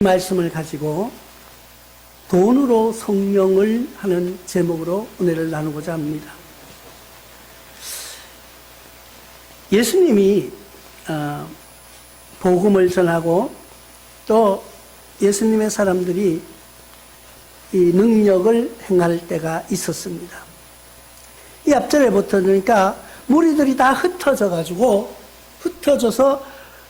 말씀을 가지고 돈으로 성령을 하는 제목으로 은혜를 나누고자 합니다. 예수님이 복음을 전하고 또 예수님의 사람들이 이 능력을 행할 때가 있었습니다. 이 앞절에 붙으니까 무리들이 다 흩어져서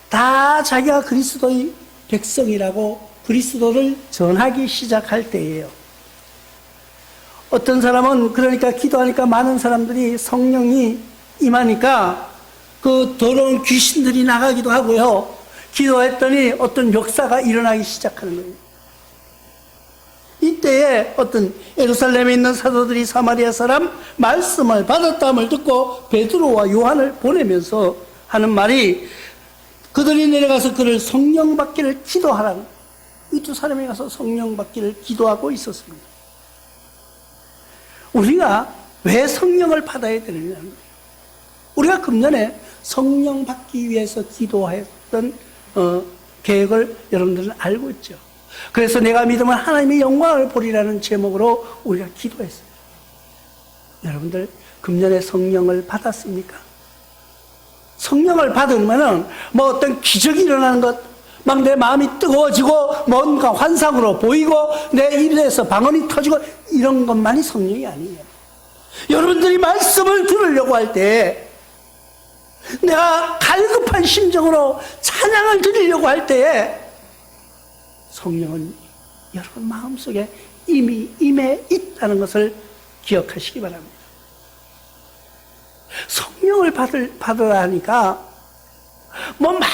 다 자기가 그리스도의 백성이라고 그리스도를 전하기 시작할 때예요. 어떤 사람은 그러니까 기도하니까 많은 사람들이 성령이 임하니까 그 더러운 귀신들이 나가기도 하고요. 기도했더니 어떤 역사가 일어나기 시작하는 거예요. 이때에 어떤 예루살렘에 있는 사도들이 사마리아 사람 말씀을 받았다함을 듣고 베드로와 요한을 보내면서 하는 말이 그들이 내려가서 그를 성령 받기를 기도하라는, 이 두 사람이 가서 성령 받기를 기도하고 있었습니다. 우리가 왜 성령을 받아야 되느냐는 거예요. 우리가 금년에 성령 받기 위해서 기도했던 계획을 여러분들은 알고 있죠. 그래서 내가 믿으면 하나님의 영광을 보리라는 제목으로 우리가 기도했어요. 여러분들 금년에 성령을 받았습니까? 성령을 받으면은 뭐 어떤 기적이 일어나는 것, 막 내 마음이 뜨거워지고 뭔가 환상으로 보이고 내 입에서 방언이 터지고 이런 것만이 성령이 아니에요. 여러분들이 말씀을 들으려고 할 때, 내가 갈급한 심정으로 찬양을 드리려고 할 때에 성령은 여러분 마음속에 이미 임해 있다는 것을 기억하시기 바랍니다. 성령을 받으라 하니까 뭐 막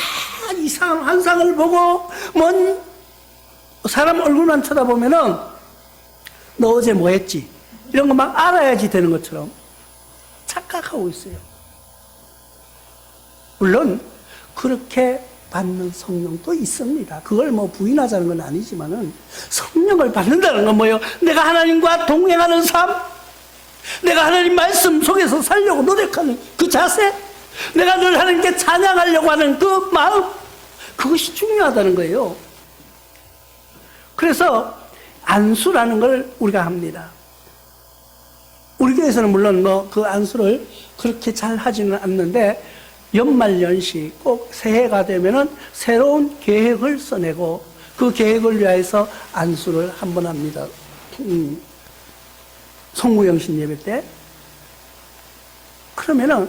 이상한 환상을 보고 뭔 사람 얼굴만 쳐다보면은 너 어제 뭐 했지? 이런 거 막 알아야지 되는 것처럼 착각하고 있어요. 물론 그렇게 받는 성령도 있습니다. 그걸 뭐 부인하자는 건 아니지만은 성령을 받는다는 건 뭐예요? 내가 하나님과 동행하는 삶, 내가 하나님 말씀 속에서 살려고 노력하는 그 자세, 내가 늘 하나님께 찬양하려고 하는 그 마음, 그것이 중요하다는 거예요. 그래서 안수라는 걸 우리가 합니다. 우리 교회에서는 물론 뭐 그 안수를 그렇게 잘 하지는 않는데 연말연시 꼭 새해가 되면은 새로운 계획을 써내고 그 계획을 위해서 안수를 한번 합니다. 송구영신 예배 때. 그러면은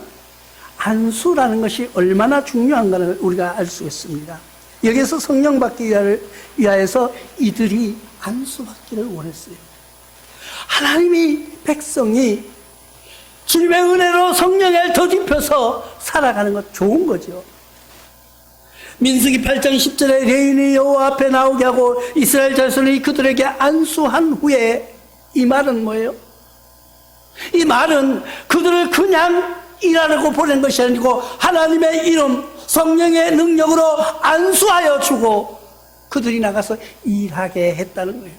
안수라는 것이 얼마나 중요한가를 우리가 알 수 있습니다. 여기에서 성령 받기 위하여서 이들이 안수 받기를 원했어요. 하나님의 백성이 주님의 은혜로 성령에 더딥혀서 살아가는 것 좋은 거죠. 민수기 8장 10절에 레인이 여호와 앞에 나오게 하고 이스라엘 자손이 그들에게 안수한 후에, 이 말은 뭐예요? 이 말은 그들을 그냥 일하라고 보낸 것이 아니고 하나님의 이름, 성령의 능력으로 안수하여 주고 그들이 나가서 일하게 했다는 거예요.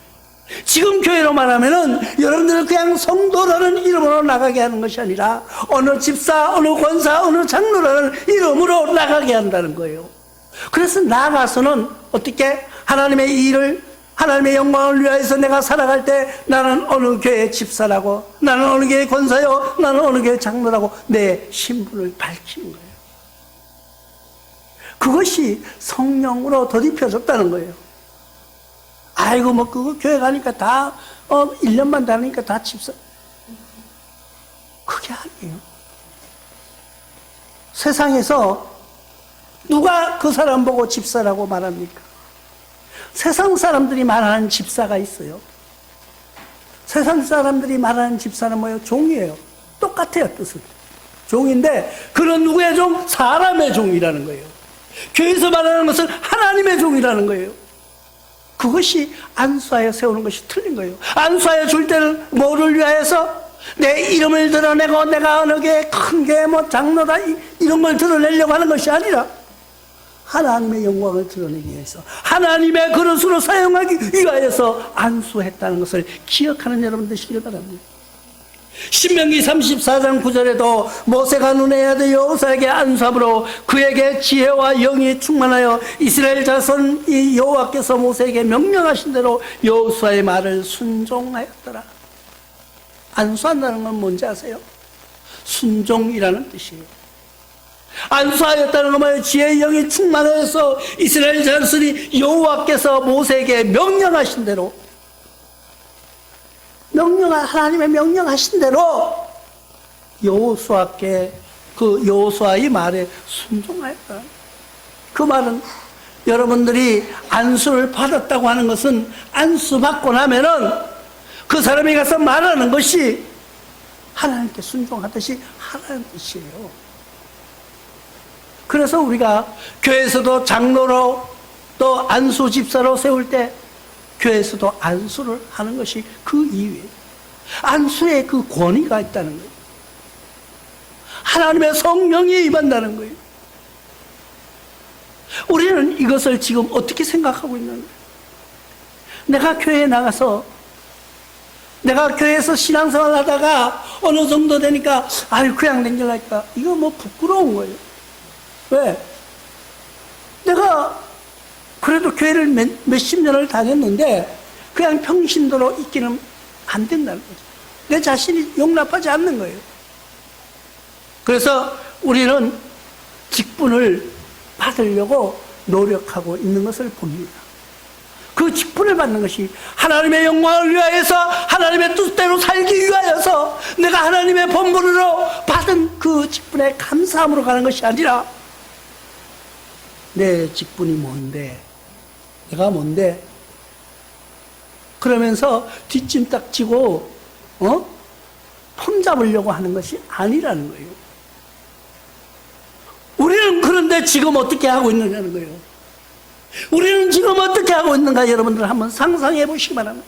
지금 교회로 말하면은 여러분들은 그냥 성도라는 이름으로 나가게 하는 것이 아니라 어느 집사, 어느 권사, 어느 장로라는 이름으로 나가게 한다는 거예요. 그래서 나가서는 어떻게 하나님의 일을, 하나님의 영광을 위하여서 내가 살아갈 때 나는 어느 교회 집사라고, 나는 어느 교회 권사요, 나는 어느 교회 장로라고 내 신분을 밝히는 거예요. 그것이 성령으로 더딥혀졌다는 거예요. 아이고 뭐 그거 교회 가니까 다 1년만 다니니까 다 집사. 그게 아니에요. 세상에서 누가 그 사람 보고 집사라고 말합니까? 세상 사람들이 말하는 집사가 있어요. 세상 사람들이 말하는 집사는 뭐예요? 종이에요. 똑같아요, 뜻은. 종인데 그런 누구의 종? 사람의 종이라는 거예요. 교회에서 말하는 것은 하나님의 종이라는 거예요. 그것이 안수하여 세우는 것이 틀린 거예요. 안수하여 줄 때는 뭐를 위하여서? 내 이름을 드러내고 내가 어느 게 큰 게 뭐 장로다 이런 걸 드러내려고 하는 것이 아니라 하나님의 영광을 드러내기 위해서, 하나님의 그릇으로 사용하기 위하여서 안수했다는 것을 기억하는 여러분 되시길 바랍니다. 신명기 34장 9절에도 모세가 눈의 아들 여호수아에게 안수함으로 그에게 지혜와 영이 충만하여 이스라엘 자손 이 여호와께서 모세에게 명령하신 대로 여호수아의 말을 순종하였더라. 안수한다는 건 뭔지 아세요? 순종이라는 뜻이에요. 안수하였다는 건 뭐예요? 지혜의 영이 충만하여서 이스라엘 자손이 여호와께서 모세에게 명령하신 대로, 하나님의 명령하신 대로 여호수아께, 그 여호수아의 말에 순종하였다. 그 말은 여러분들이 안수를 받았다고 하는 것은 안수 받고 나면은 그 사람이 가서 말하는 것이 하나님께 순종하듯이 하라는 뜻이에요. 그래서 우리가 교회에서도 장로로 또 안수 집사로 세울 때 교회에서도 안수를 하는 것이 그 이유예요. 안수에 그 권위가 있다는 거예요. 하나님의 성령이 임한다는 거예요. 우리는 이것을 지금 어떻게 생각하고 있는 거예요? 내가 교회에 나가서, 내가 교회에서 신앙생활 하다가 어느 정도 되니까 아유 그냥 댕길라니까 이거 뭐 부끄러운 거예요. 왜? 내가 그래도 교회를 몇십 년을 다녔는데 그냥 평신도로 있기는 안 된다는 거죠. 내 자신이 용납하지 않는 거예요. 그래서 우리는 직분을 받으려고 노력하고 있는 것을 봅니다. 그 직분을 받는 것이 하나님의 영광을 위하여서, 하나님의 뜻대로 살기 위하여서 내가 하나님의 본분으로 받은 그 직분에 감사함으로 가는 것이 아니라 내 직분이 뭔데, 내가 뭔데, 그러면서 뒷짐딱 지고 폼 잡으려고 하는 것이 아니라는 거예요. 우리는 그런데 지금 어떻게 하고 있느냐는 거예요. 우리는 지금 어떻게 하고 있는가 여러분들 한번 상상해 보시기 바랍니다.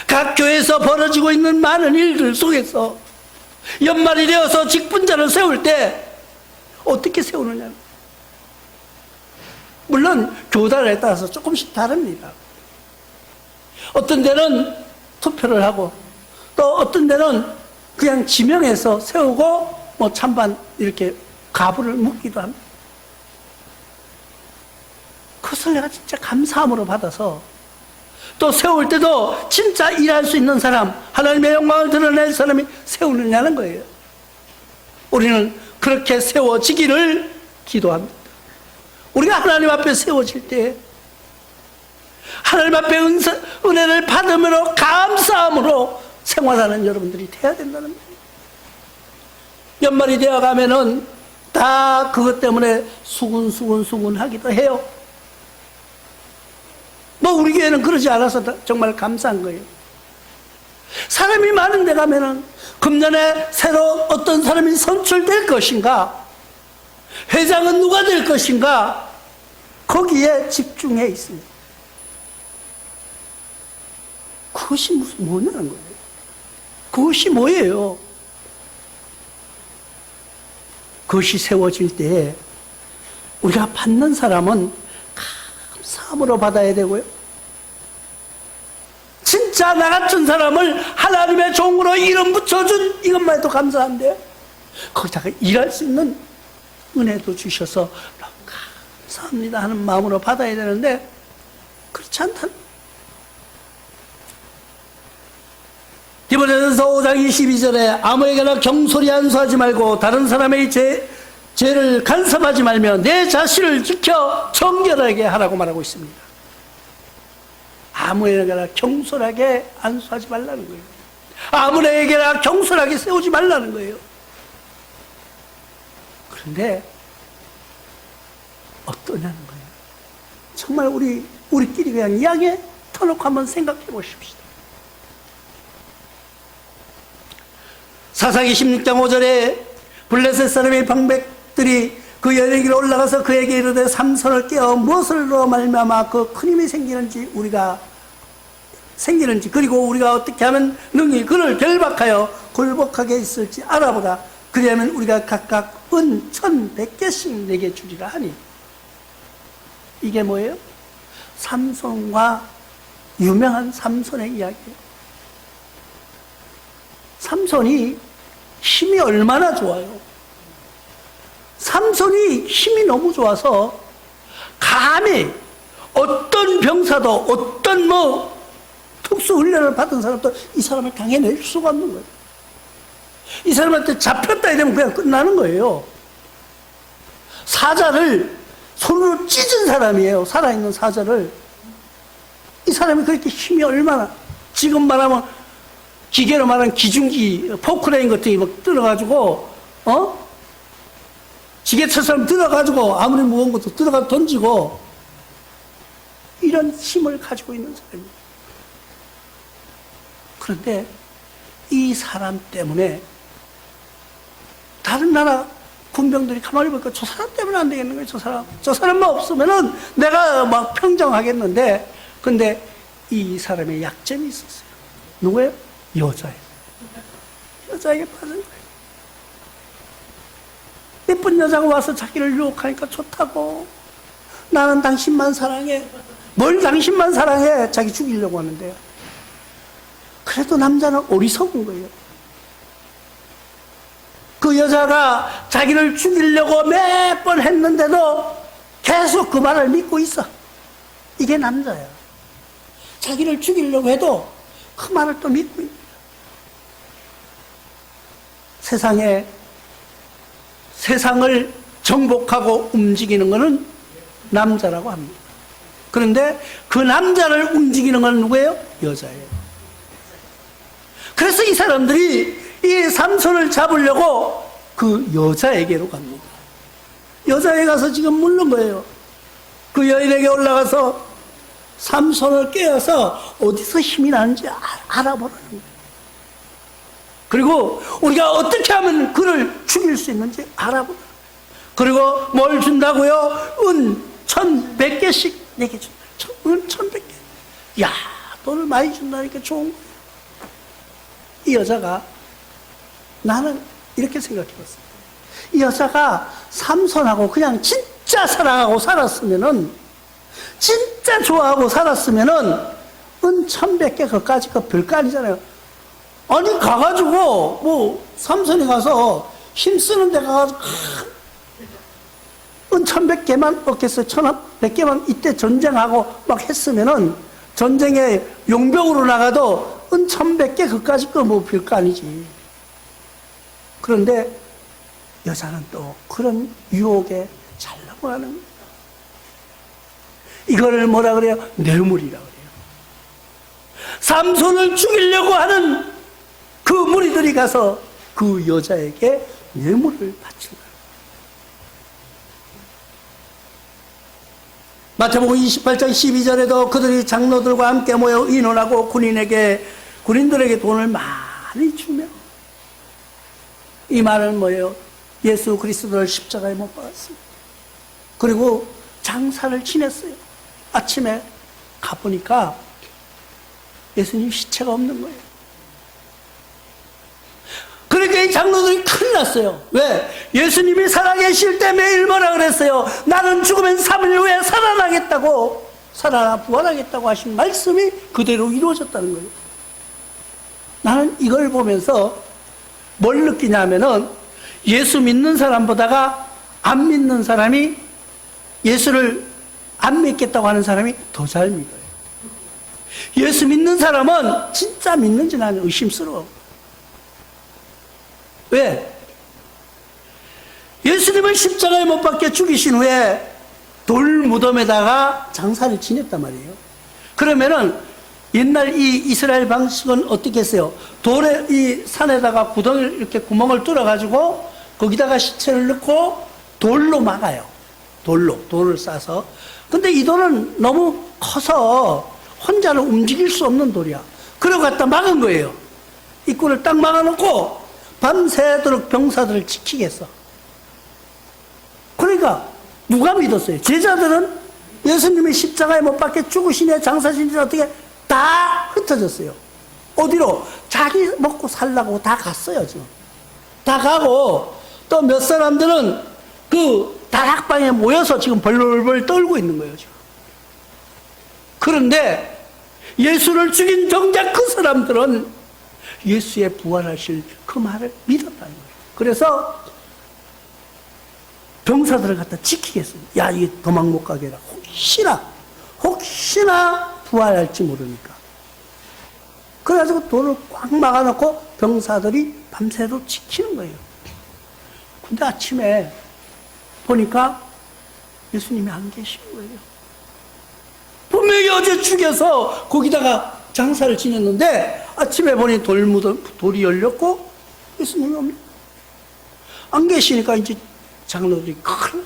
각 교회에서 벌어지고 있는 많은 일들 속에서 연말이 되어서 직분자를 세울 때 어떻게 세우느냐. 물론 교단에 따라서 조금씩 다릅니다. 어떤 데는 투표를 하고 또 어떤 데는 그냥 지명해서 세우고 뭐 찬반 이렇게 가부를 묻기도 합니다. 그것을 내가 진짜 감사함으로 받아서 또 세울 때도 진짜 일할 수 있는 사람, 하나님의 영광을 드러낼 사람이 세우느냐는 거예요. 우리는 그렇게 세워지기를 기도합니다. 우리가 하나님 앞에 세워질 때 하나님 앞에 은혜를 받음으로 감사함으로 생활하는 여러분들이 돼야 된다는 거예요. 연말이 되어가면은 다 그것 때문에 수군수군 하기도 해요. 뭐 우리 교회는 그러지 않아서 정말 감사한 거예요. 사람이 많은 데 가면은 금년에 새로 어떤 사람이 선출될 것인가, 회장은 누가 될 것인가, 거기에 집중해 있습니다. 그것이 뭐냐는 거예요. 그것이 뭐예요? 그것이 세워질 때 우리가 받는 사람은 감사함으로 받아야 되고요. 진짜 나 같은 사람을 하나님의 종으로 이름 붙여준 이것만 해도 감사한데 거기다가 일할 수 있는 은혜도 주셔서 너무 감사합니다 하는 마음으로 받아야 되는데 그렇지 않다. 디모데전서 5장 22절에 아무에게나 경솔히 안수하지 말고 다른 사람의 죄를 간섭하지 말며 내 자신을 지켜 정결하게 하라고 말하고 있습니다. 아무에게나 경솔하게 안수하지 말라는 거예요. 아무에게나 경솔하게 세우지 말라는 거예요. 그런데 어떠냐는 거예요. 정말 우리끼리 그냥 이야기에 터놓고 한번 생각해 보십시다. 사사기 16장 5절에 블레셋 사람의 방백들이 그 여리기로 올라가서 그에게 이르되 삼손을 깨어 무엇으로 말미암아 그 큰 힘이 생기는지 그리고 우리가 어떻게 하면 능히 그를 결박하여 굴복하게 있을지 알아보라. 그리하면 우리가 각각 은 1,100개씩 내게 주리라 하니. 이게 뭐예요? 삼손과 유명한 삼손의 이야기예요. 삼손이 힘이 얼마나 좋아요. 삼손이 힘이 너무 좋아서 감히 어떤 병사도 어떤 특수훈련을 받은 사람도 이 사람을 당해낼 수가 없는 거예요. 이 사람한테 잡혔다 이러면 그냥 끝나는 거예요. 사자를 손으로 찢은 사람이에요. 살아있는 사자를. 이 사람이 그렇게 힘이 얼마나, 지금 말하면 기계로 말하는 기중기 포크레인 같은 게 막 들어가지고 지게차처럼 들어가지고 아무리 무거운 것도 들어가 던지고 이런 힘을 가지고 있는 사람이에요. 그런데 이 사람 때문에 다른 나라 군병들이 가만히 보니까 저 사람 때문에 안 되겠는 거예요. 저 사람만 없으면은 내가 막 평정하겠는데, 근데 이 사람의 약점이 있었어요. 누구예요? 여자예요. 여자에게 빠진 거예요. 예쁜 여자가 와서 자기를 유혹하니까 좋다고. 나는 당신만 사랑해. 뭘 당신만 사랑해? 자기 죽이려고 하는데요. 그래도 남자는 어리석은 거예요. 그 여자가 자기를 죽이려고 몇 번 했는데도 계속 그 말을 믿고 있어. 이게 남자야. 자기를 죽이려고 해도 그 말을 또 믿고 있는 거야. 세상을 정복하고 움직이는 것은 남자라고 합니다. 그런데 그 남자를 움직이는 건 누구예요? 여자예요. 그래서 이 사람들이 이 삼손을 잡으려고 그 여자에게로 갑니다. 여자에 가서 지금 묻는 거예요. 그 여인에게 올라가서 삼손을 깨워서 어디서 힘이 나는지 알아보라는 거예요. 그리고 우리가 어떻게 하면 그를 죽일 수 있는지 알아보라는 거예요. 그리고 뭘 준다고요? 은 1,100개씩 내게 준다. 은 1,100개. 야, 돈을 많이 준다니까 좋은 거예요. 이 여자가, 나는 이렇게 생각해봤어요. 이 여자가 삼손하고 그냥 진짜 사랑하고 살았으면은, 진짜 좋아하고 살았으면은, 은 1,100개 그까짓 거 별거 아니잖아요. 아니, 가가지고, 삼손이 가서 힘쓰는 데 가가지고, 은 1,100개만 얻겠어요. 1,100개만 이때 전쟁하고 막 했으면은, 전쟁에 용병으로 나가도 은 1,100개 그까짓 거 별거 아니지. 그런데 여자는 또 그런 유혹에 잘 넘어가는 거예요. 이거를 뭐라 그래요? 뇌물이라고 그래요. 삼손을 죽이려고 하는 그 무리들이 가서 그 여자에게 뇌물을 바친 거예요. 마태복음 28장 12절에도 그들이 장로들과 함께 모여 의논하고 군인들에게 돈을 많이 주며, 이 말은 뭐예요? 예수 그리스도를 십자가에 못 박았습니다. 그리고 장사를 지냈어요. 아침에 가보니까 예수님 시체가 없는 거예요. 그러니까 이 장로들이 큰일 났어요. 왜? 예수님이 살아계실 때 매일 뭐라 그랬어요? 나는 죽으면 3일 후에 살아나겠다고, 부활하겠다고 하신 말씀이 그대로 이루어졌다는 거예요. 나는 이걸 보면서 뭘 느끼냐면은, 예수 믿는 사람보다가 안 믿는 사람이, 예수를 안 믿겠다고 하는 사람이 더 잘 믿어요. 예수 믿는 사람은 진짜 믿는지 나는 의심스러워. 왜? 예수님을 십자가에 못 박혀 죽이신 후에 돌 무덤에다가 장사를 지냈단 말이에요. 그러면은 옛날 이 이스라엘 방식은 어떻게 했어요? 돌에, 이 산에다가 구멍을 뚫어가지고 거기다가 시체를 넣고 돌로 막아요. 돌을 싸서. 근데 이 돌은 너무 커서 혼자는 움직일 수 없는 돌이야. 그러고 갖다 막은 거예요. 입구를 딱 막아놓고 밤새도록 병사들을 지키겠어. 그러니까 누가 믿었어요? 제자들은 예수님이 십자가에 못 박혀 죽으시네, 장사신지 어떻게 다 흩어졌어요. 어디로? 자기 먹고 살라고 다 갔어요, 지금. 다 가고, 또 몇 사람들은 그 다락방에 모여서 지금 벌벌 떨고 있는 거예요, 지금. 그런데 예수를 죽인 정작 그 사람들은 예수의 부활하실 그 말을 믿었다는 거예요. 그래서 병사들을 갖다 지키겠습니다. 야, 이게 도망 못 가게 해라. 혹시나 부활할지 모르니까. 그래가지고 돌을 꽉 막아놓고 병사들이 밤새도록 지키는 거예요. 근데 아침에 보니까 예수님이 안 계신 거예요. 분명히 어제 죽여서 거기다가 장사를 지냈는데 아침에 보니 돌이 열렸고 예수님이 옵니다. 안 계시니까 이제 장로들이 큰일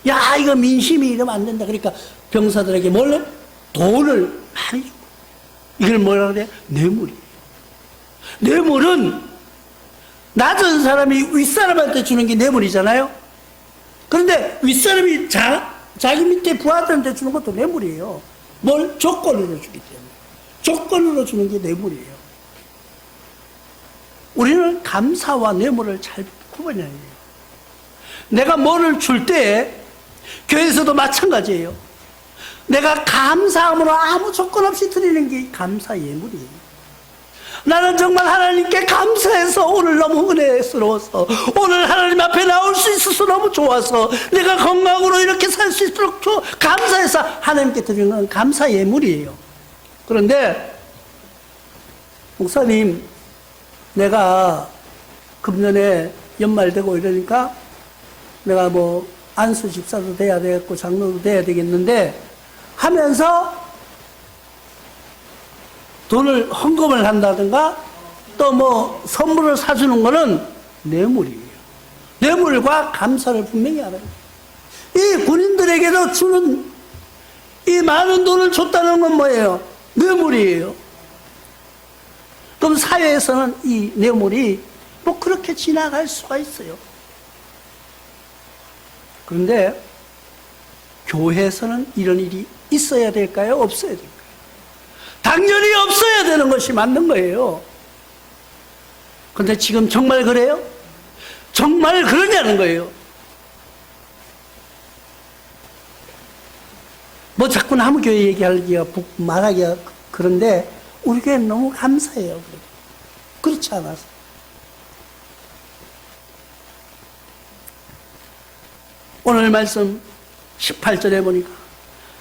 나요. 야, 이거 민심이 이러면 안 된다. 그러니까 병사들에게 몰래 돈을 많이 주고. 이걸 뭐라 그래? 뇌물이에요. 뇌물은 낮은 사람이 윗사람한테 주는 게 뇌물이잖아요. 그런데 윗사람이 자기 밑에 부하들한테 주는 것도 뇌물이에요. 뭘? 조건으로 주기 때문에. 조건으로 주는 게 뇌물이에요. 우리는 감사와 뇌물을 잘 구분해야 돼요. 내가 뭐를 줄 때 교회에서도 마찬가지예요. 내가 감사함으로 아무 조건 없이 드리는 게 감사 예물이에요. 나는 정말 하나님께 감사해서 오늘 너무 은혜스러워서 오늘 하나님 앞에 나올 수 있어서 너무 좋아서 내가 건강으로 이렇게 살 수 있도록 감사해서 하나님께 드리는 건 감사 예물이에요. 그런데 목사님, 내가 금년에 연말 되고 이러니까 내가 뭐 안수 집사도 돼야 되겠고 장로도 돼야 되겠는데 하면서 돈을 헌금을 한다든가 또 뭐 선물을 사주는 거는 뇌물이에요. 뇌물과 감사를 분명히 알아요. 이 군인들에게도 주는 이 많은 돈을 줬다는 건 뭐예요? 뇌물이에요. 그럼 사회에서는 이 뇌물이 뭐 그렇게 지나갈 수가 있어요. 그런데 교회에서는 이런 일이 있어야 될까요? 없어야 될까요? 당연히 없어야 되는 것이 맞는 거예요. 그런데 지금 정말 그래요? 정말 그러냐는 거예요. 뭐 자꾸 남교회 얘기하기가 말하기가 그런데 우리 교회는 너무 감사해요. 그렇지 않아서. 오늘 말씀 18절에 보니까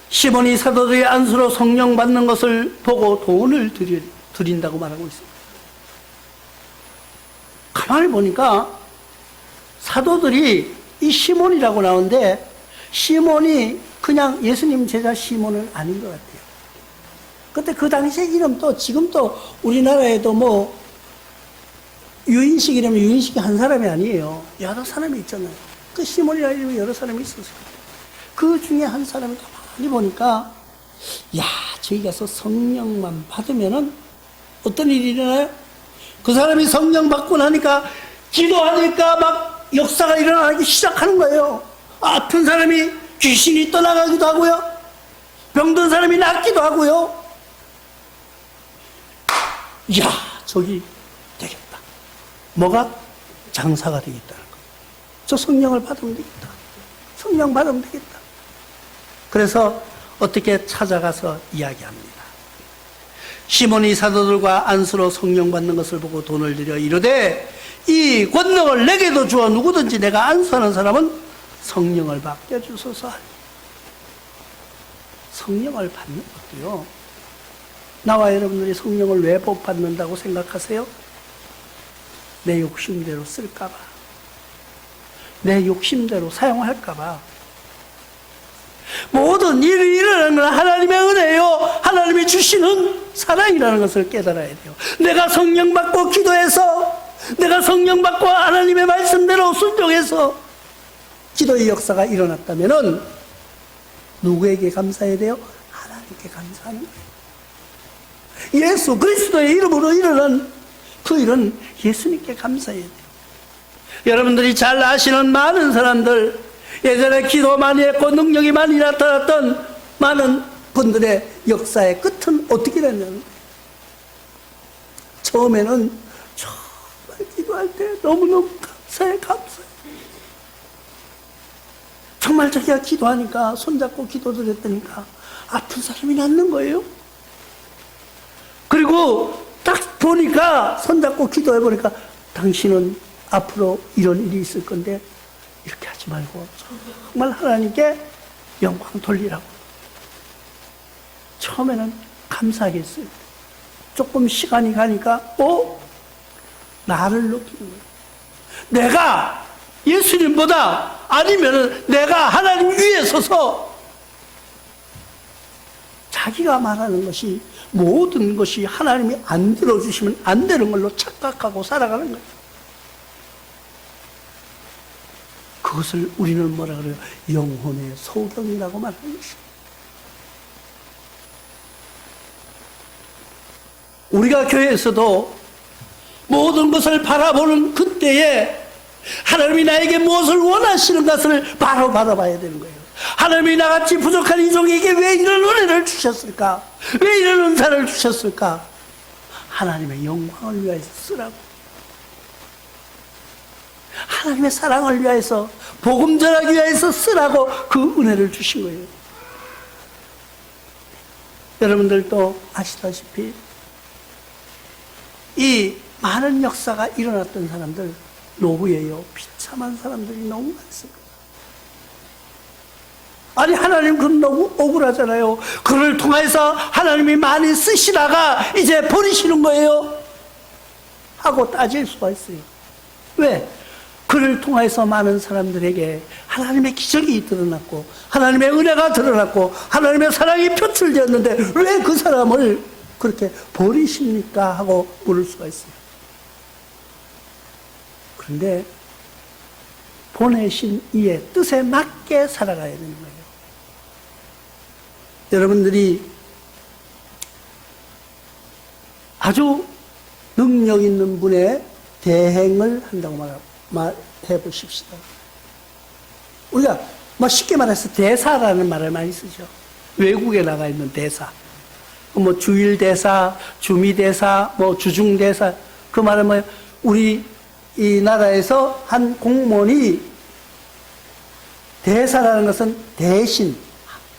시몬이 사도들의 안수로 성령 받는 것을 보고 돈을 드린다고 말하고 있습니다. 가만히 보니까 사도들이 이 시몬이라고 나오는데 시몬이 그냥 예수님 제자 시몬은 아닌 것 같아요. 그때 그 당시에 이름도 지금도 우리나라에도 뭐 유인식이라면 유인식이 한 사람이 아니에요. 여러 사람이 있잖아요. 그 시몬이라는 이름이 여러 사람이 있었어요. 그 중에 한 사람이 가만히 보니까 야, 저기 가서 성령만 받으면은 어떤 일이 일어나요? 그 사람이 성령 받고 나니까 기도하니까 막 역사가 일어나기 시작하는 거예요. 아픈 사람이 귀신이 떠나가기도 하고요. 병든 사람이 낫기도 하고요. 이야, 저기 되겠다. 뭐가? 장사가 되겠다는 거. 저 성령을 받으면 되겠다. 성령 받으면 되겠다. 그래서 어떻게 찾아가서 이야기합니다. 시몬이 사도들과 안수로 성령 받는 것을 보고 돈을 들여 이르되 이 권능을 내게도 주어 누구든지 내가 안수하는 사람은 성령을 받게 해주소서. 성령을 받는 것도요. 나와 여러분들이 성령을 왜 못 받는다고 생각하세요? 내 욕심대로 쓸까봐. 내 욕심대로 사용할까봐. 모든 일이 일어나는 건 하나님의 은혜예요. 하나님이 주시는 사랑이라는 것을 깨달아야 돼요. 내가 성령 받고 기도해서 내가 성령 받고 하나님의 말씀대로 순종해서 기도의 역사가 일어났다면은 누구에게 감사해야 돼요? 하나님께 감사하는 거예요. 예수 그리스도의 이름으로 일어난 그 일은 예수님께 감사해야 돼요. 여러분들이 잘 아시는 많은 사람들, 예전에 기도 많이 했고 능력이 많이 나타났던 많은 분들의 역사의 끝은 어떻게 됐냐면 처음에는 정말 기도할 때 너무너무 감사해. 정말 자기가 기도하니까 손잡고 기도를 했더니까 아픈 사람이 낫는 거예요. 그리고 딱 보니까, 손잡고 기도해 보니까, 당신은 앞으로 이런 일이 있을 건데, 이렇게 하지 말고, 정말 하나님께 영광 돌리라고. 처음에는 감사하겠어요. 조금 시간이 가니까, 나를 높이는 거예요. 내가 예수님보다 아니면은 내가 하나님 위에 서서 자기가 말하는 것이 모든 것이 하나님이 안 들어주시면 안 되는 걸로 착각하고 살아가는 거예요. 그것을 우리는 뭐라 그래요? 영혼의 소경이라고 말하는 것입니다. 우리가 교회에서도 모든 것을 바라보는 그때에 하나님이 나에게 무엇을 원하시는 것을 바로 바라봐야 되는 거예요. 하나님이 나같이 부족한 이종에게 왜 이런 은혜를 주셨을까? 왜 이런 은사를 주셨을까? 하나님의 영광을 위하여 쓰라고. 하나님의 사랑을 위하여서, 복음 전하기 위하여서 쓰라고 그 은혜를 주신 거예요. 여러분들도 아시다시피 이 많은 역사가 일어났던 사람들, 노후에요, 비참한 사람들이 너무 많습니다. 아니, 하나님 그럼 너무 억울하잖아요. 그를 통해서 하나님이 많이 쓰시다가 이제 버리시는 거예요 하고 따질 수가 있어요. 왜? 그를 통해서 많은 사람들에게 하나님의 기적이 드러났고, 하나님의 은혜가 드러났고, 하나님의 사랑이 표출되었는데 왜 그 사람을 그렇게 버리십니까? 하고 물을 수가 있어요. 그런데 보내신 이의 뜻에 맞게 살아가야 되는 거예요. 여러분들이 아주 능력 있는 분의 대행을 한다고 말해 보십시다. 우리가 쉽게 말해서 대사라는 말을 많이 쓰죠. 외국에 나가 있는 대사. 주일대사, 주미대사, 주중대사. 그 말은 우리 이 나라에서 한 공무원이, 대사라는 것은 대신,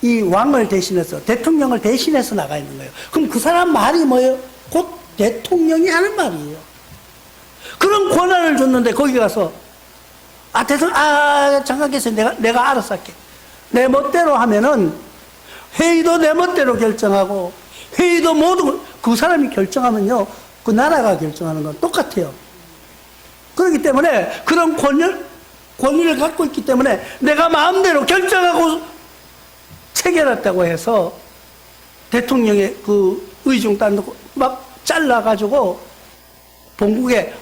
이 왕을 대신해서, 대통령을 대신해서 나가 있는 거예요. 그럼 그 사람 말이 뭐예요? 곧 대통령이 하는 말이에요. 그런 권한을 줬는데 거기 가서, 잠깐 계세요. 내가 알아서 할게. 내 멋대로 하면은 회의도 내 멋대로 결정하고, 회의도 모두 그 사람이 결정하면요, 그 나라가 결정하는 건 똑같아요. 그렇기 때문에 그런 권위를 갖고 있기 때문에 내가 마음대로 결정하고 체결했다고 해서 대통령의 그 의중 딴 막 잘라가지고 본국에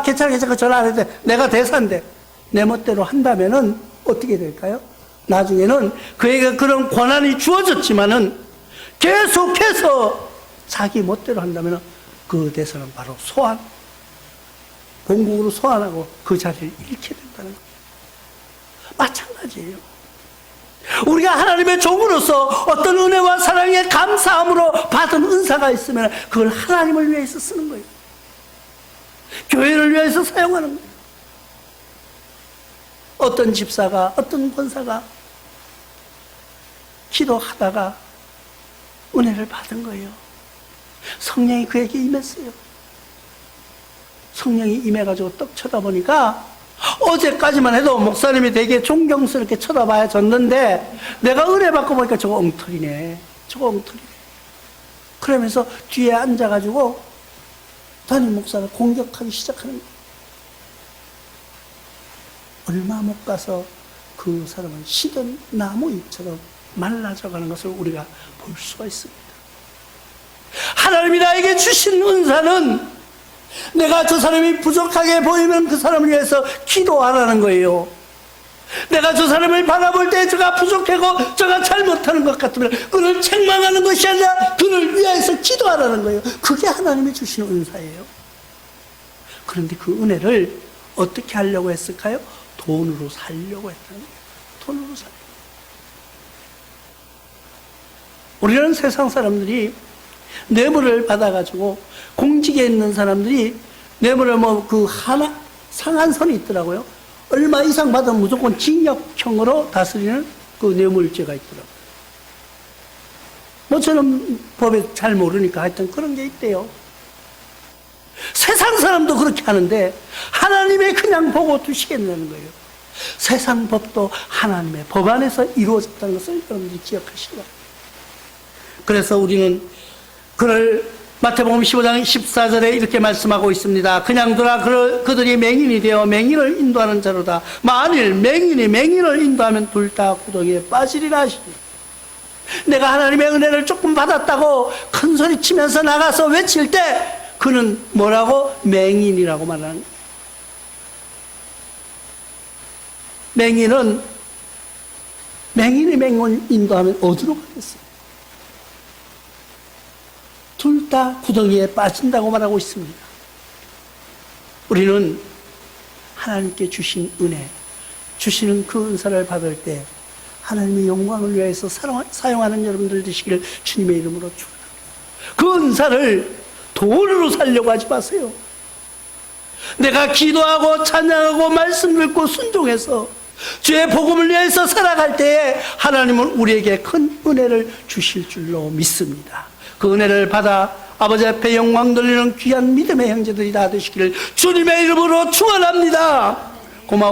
괜찮아 전화 안 해도 돼. 내가 대사인데 내 멋대로 한다면은 어떻게 될까요? 나중에는 그에게 그런 권한이 주어졌지만은 계속해서 자기 멋대로 한다면은 그 대사는 바로 본국으로 소환하고 그 자리를 잃게 된다는 거예요. 마찬가지예요. 우리가 하나님의 종으로서 어떤 은혜와 사랑에 감사함으로 받은 은사가 있으면 그걸 하나님을 위해서 쓰는 거예요. 교회를 위해서 사용하는 거예요. 어떤 집사가, 어떤 권사가 기도하다가 은혜를 받은 거예요. 성령이 그에게 임했어요. 성령이 임해가지고 떡 쳐다보니까 어제까지만 해도 목사님이 되게 존경스럽게 쳐다봐야 졌는데 내가 은혜 받고 보니까 저거 엉터리네. 그러면서 뒤에 앉아가지고 담임 목사를 공격하기 시작하는 거예요. 얼마 못 가서 그 사람은 시든 나무잎처럼 말라져가는 것을 우리가 볼 수가 있습니다. 하나님이 나에게 주신 은사는 내가 저 사람이 부족하게 보이면 그 사람을 위해서 기도하라는 거예요. 내가 저 사람을 바라볼 때 저가 부족하고 저가 잘못하는 것 같으면 그를 책망하는 것이 아니라 그를 위해서 기도하라는 거예요. 그게 하나님이 주시는 은사예요. 그런데 그 은혜를 어떻게 하려고 했을까요? 돈으로 살려고 했다는 거예요. 돈으로 살려고. 우리는 세상 사람들이 뇌물을 받아가지고 공직에 있는 사람들이 뇌물을 상한선이 있더라고요. 얼마 이상 받으면 무조건 징역형으로 다스리는 그 뇌물죄가 있더라고요. 저는 법에 잘 모르니까 하여튼 그런 게 있대요. 세상 사람도 그렇게 하는데 하나님의 그냥 보고 두시겠다는 거예요. 세상 법도 하나님의 법 안에서 이루어졌다는 것을 여러분들이 기억하시기 바랍니다. 그래서 우리는 그를 마태복음 15장 14절에 이렇게 말씀하고 있습니다. 그냥 두라 그들이 맹인이 되어 맹인을 인도하는 자로다. 만일 맹인이 맹인을 인도하면 둘 다 구덩이에 빠지리라 하시니, 내가 하나님의 은혜를 조금 받았다고 큰 소리 치면서 나가서 외칠 때 그는 뭐라고? 맹인이라고 말하는 거예요. 맹인이 맹인을 인도하면 어디로 가겠어요? 둘 다 구덩이에 빠진다고 말하고 있습니다. 우리는 하나님께 주신 은혜, 주시는 그 은사를 받을 때 하나님의 영광을 위해서 사용하는 여러분들 되시기를 주님의 이름으로 축원합니다. 그 은사를 돈으로 살려고 하지 마세요. 내가 기도하고 찬양하고 말씀 듣고 순종해서 주의 복음을 위해서 살아갈 때에 하나님은 우리에게 큰 은혜를 주실 줄로 믿습니다. 그 은혜를 받아 아버지 앞에 영광 돌리는 귀한 믿음의 형제들이 다 되시기를 주님의 이름으로 축원합니다.